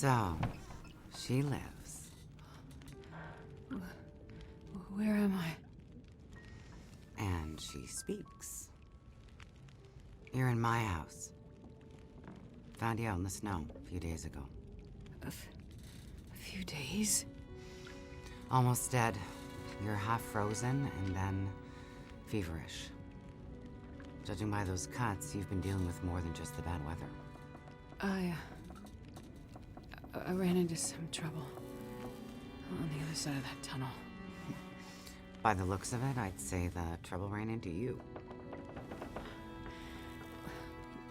So, she lives. Where am I? And she speaks. You're in my house. Found you out in the snow a few days ago. A few days? Almost dead. You're half frozen and then feverish. Judging by those cuts, you've been dealing with more than just the bad weather. I ran into some trouble on the other side of that tunnel. By the looks of it, I'd say the trouble ran into you.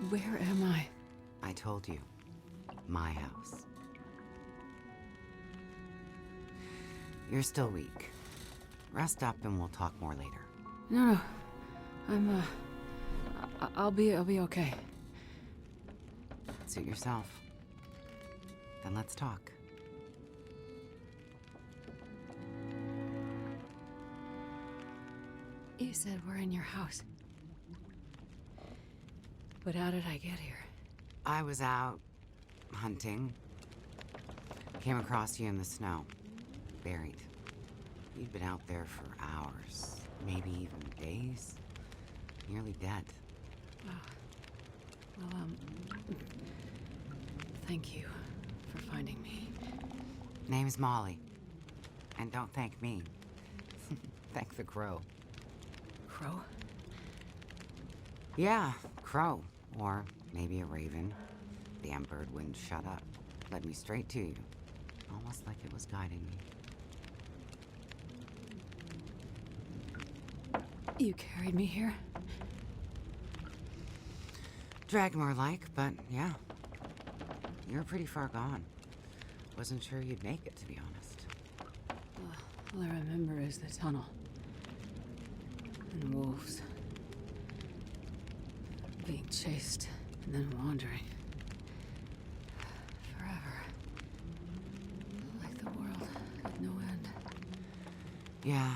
Where am I? I told you. My house. You're still weak. Rest up and we'll talk more later. No. I'll be okay. Suit yourself. Then let's talk. You said we're in your house. But how did I get here? I was out hunting. Came across you in the snow. Buried. You'd been out there for hours, maybe even days. Nearly dead. Well, thank you for finding me. Name's Molly. And don't thank me. Thank the crow. Crow? Yeah, crow. Or maybe a raven. Damn bird wouldn't shut up. Led me straight to you. Almost like it was guiding me. You carried me here? Dragged more like, but yeah. You were pretty far gone. Wasn't sure you'd make it, to be honest. All I remember is the tunnel. And wolves. Being chased and then wandering. Forever. Like the world had no end. Yeah.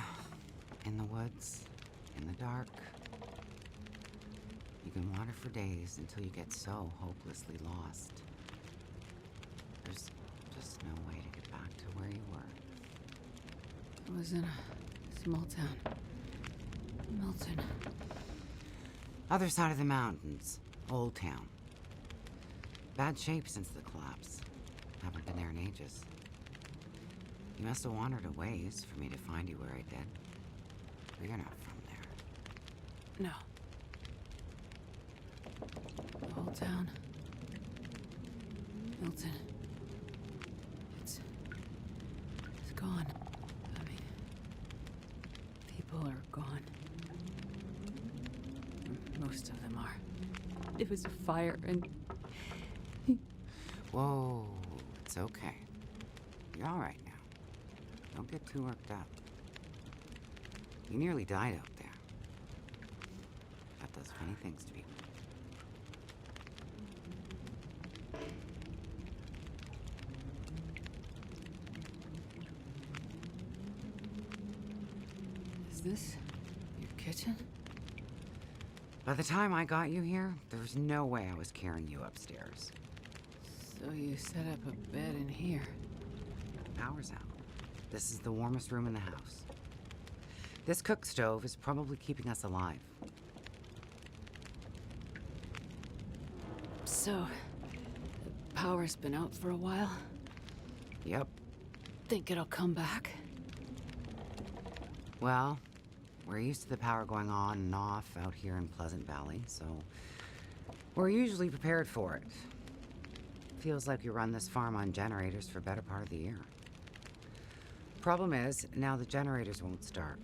In the woods. In the dark. You can wander for days until you get so hopelessly lost. There's just no way to get back to where you were. I was in a small town. Milton. Other side of the mountains. Old town. Bad shape since the collapse. Haven't been there in ages. You must have wandered a ways for me to find you where I did. But you're not from there. No. The whole town. Milton. It's gone. I mean, people are gone. Most of them are. It was a fire and... Whoa, it's okay. You're all right now. Don't get too worked up. You nearly died out there. That does funny things to people. Is this your kitchen? By the time I got you here, there was no way I was carrying you upstairs. So you set up a bed in here. Power's out. This is the warmest room in the house. This cook stove is probably keeping us alive. So, the power's been out for a while? Yep. Think it'll come back? Well, we're used to the power going on and off out here in Pleasant Valley, so we're usually prepared for it. Feels like you run this farm on generators for better part of the year. Problem is, now the generators won't start.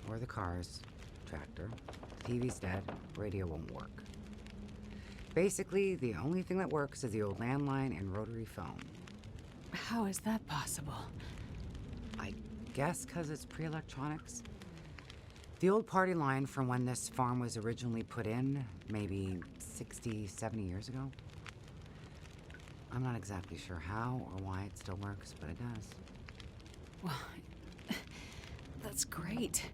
Or the cars, tractor, TV's dead, radio won't work. Basically, the only thing that works is the old landline and rotary phone. How is that possible? I guess because it's pre-electronics. The old party line from when this farm was originally put in, maybe 60, 70 years ago. I'm not exactly sure how or why it still works, but it does. Well, that's great.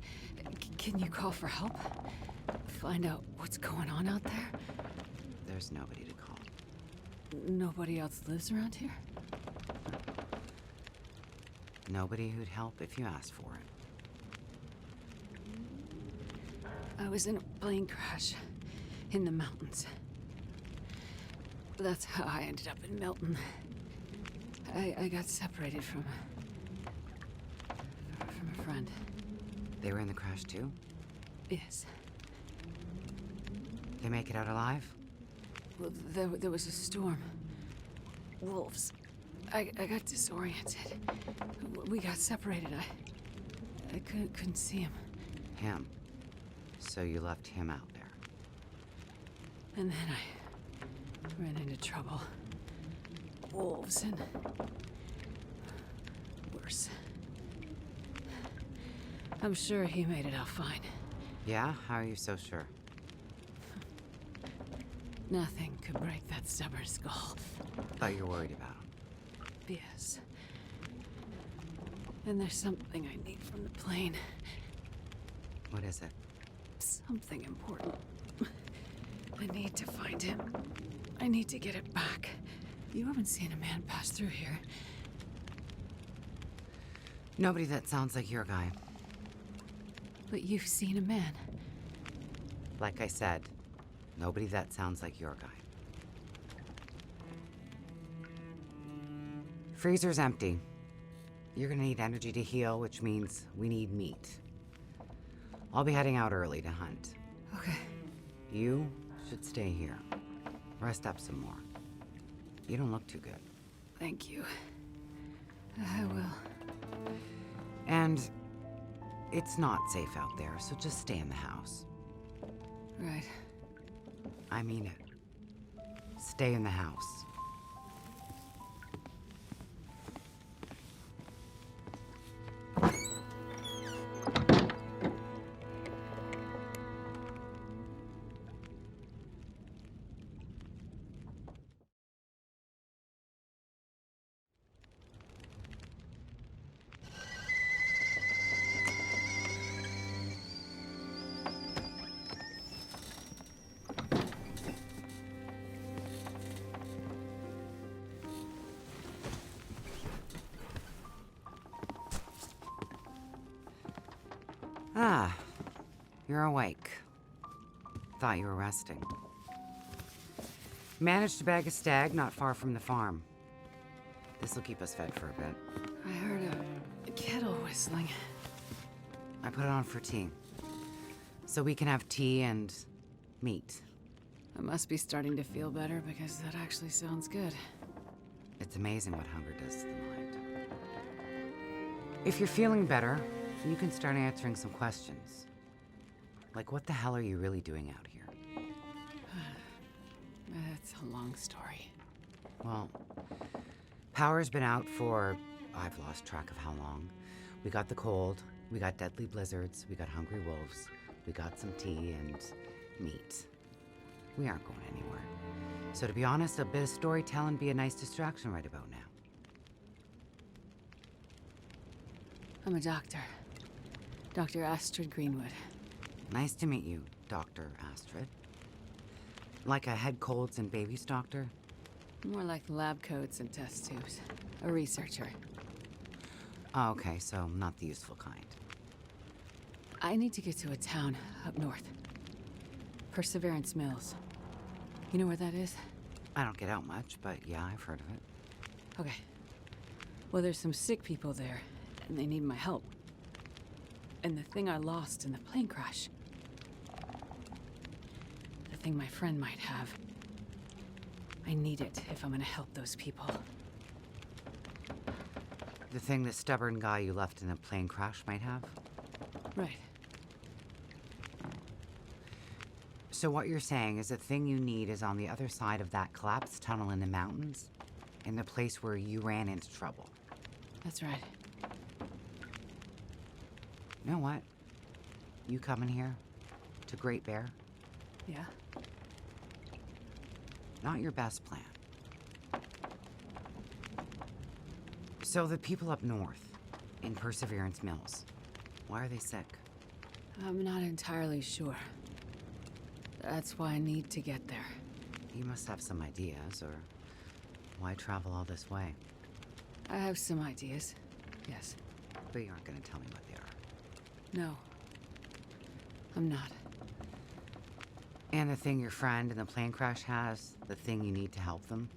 Can you call for help? Find out what's going on out there? There's nobody to call. Nobody else lives around here? Nobody who'd help if you asked for it. I was in a plane crash in the mountains. That's how I ended up in Milton. I got separated from a friend. They were in the crash too? Yes. They make it out alive? Well, there was a storm. Wolves. I got disoriented. We got separated. I couldn't see him. Him. So you left him out there. And then I ran into trouble. Wolves and worse. I'm sure he made it out fine. Yeah? How are you so sure? Nothing could break that stubborn skull. But you're worried about him. Yes. And there's something I need from the plane. What is it? Something important. I need to find him. I need to get it back. You haven't seen a man pass through here. Nobody that sounds like your guy. But you've seen a man. Like I said, nobody that sounds like your guy. Freezer's empty. You're gonna need energy to heal, which means we need meat. I'll be heading out early to hunt. Okay. You should stay here. Rest up some more. You don't look too good. Thank you. I will. And it's not safe out there, so just stay in the house. Right. I mean it. Stay in the house. Ah, you're awake. Thought you were resting. Managed to bag a stag not far from the farm. This'll keep us fed for a bit. I heard a kettle whistling. I put it on for tea. So we can have tea and meat. I must be starting to feel better because that actually sounds good. It's amazing what hunger does to the mind. If you're feeling better, you can start answering some questions. Like, what the hell are you really doing out here? It's a long story. Well, power's been out for, I've lost track of how long. We got the cold, we got deadly blizzards, we got hungry wolves, we got some tea and meat. We aren't going anywhere. So to be honest, a bit of storytelling be a nice distraction right about now. I'm a doctor. Dr. Astrid Greenwood. Nice to meet you, Dr. Astrid. Like a head colds and babies doctor? More like lab coats and test tubes. A researcher. Oh, okay, so not the useful kind. I need to get to a town up north. Perseverance Mills. You know where that is? I don't get out much, but yeah, I've heard of it. Okay. Well, there's some sick people there, and they need my help. And the thing I lost in the plane crash. The thing my friend might have. I need it if I'm gonna help those people. The thing the stubborn guy you left in the plane crash might have? Right. So what you're saying is the thing you need is on the other side of that collapsed tunnel in the mountains, in the place where you ran into trouble. That's right. You know what? You coming here to Great Bear? Yeah? Not your best plan. So the people up north, in Perseverance Mills, why are they sick? I'm not entirely sure. That's why I need to get there. You must have some ideas, or why travel all this way? I have some ideas. Yes. But you aren't gonna tell me what they are. No. I'm not. And the thing your friend in the plane crash has, the thing you need to help them,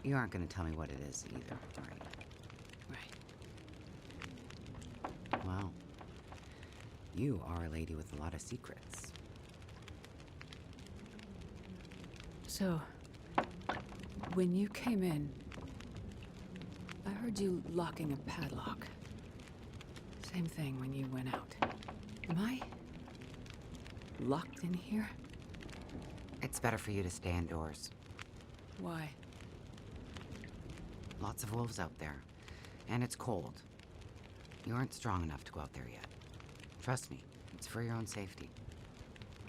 you aren't gonna tell me what it is either, right? Right. Well, you are a lady with a lot of secrets. So, when you came in, I heard you locking a padlock. Same thing when you went out. Am I locked in here? It's better for you to stay indoors. Why? Lots of wolves out there. And it's cold. You aren't strong enough to go out there yet. Trust me, it's for your own safety.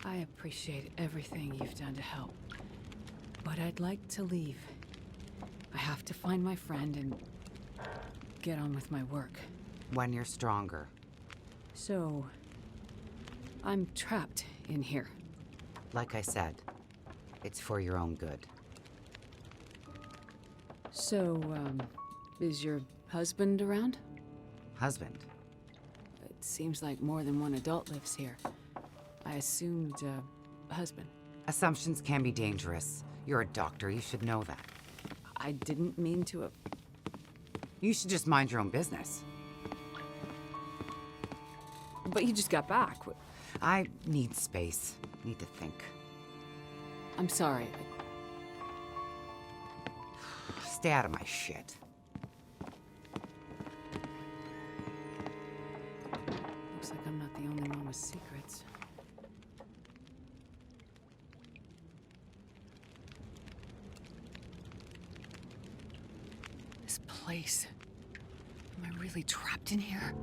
I appreciate everything you've done to help. But I'd like to leave. I have to find my friend and get on with my work. When you're stronger. So, I'm trapped in here. Like I said, it's for your own good. So, is your husband around? Husband. It seems like more than one adult lives here. I assumed, husband. Assumptions can be dangerous. You're a doctor, you should know that. I didn't mean to. You should just mind your own business. But you just got back. I need space. Need to think. I'm sorry. Stay out of my shit. Looks like I'm not the only one with secrets. This place. Am I really trapped in here?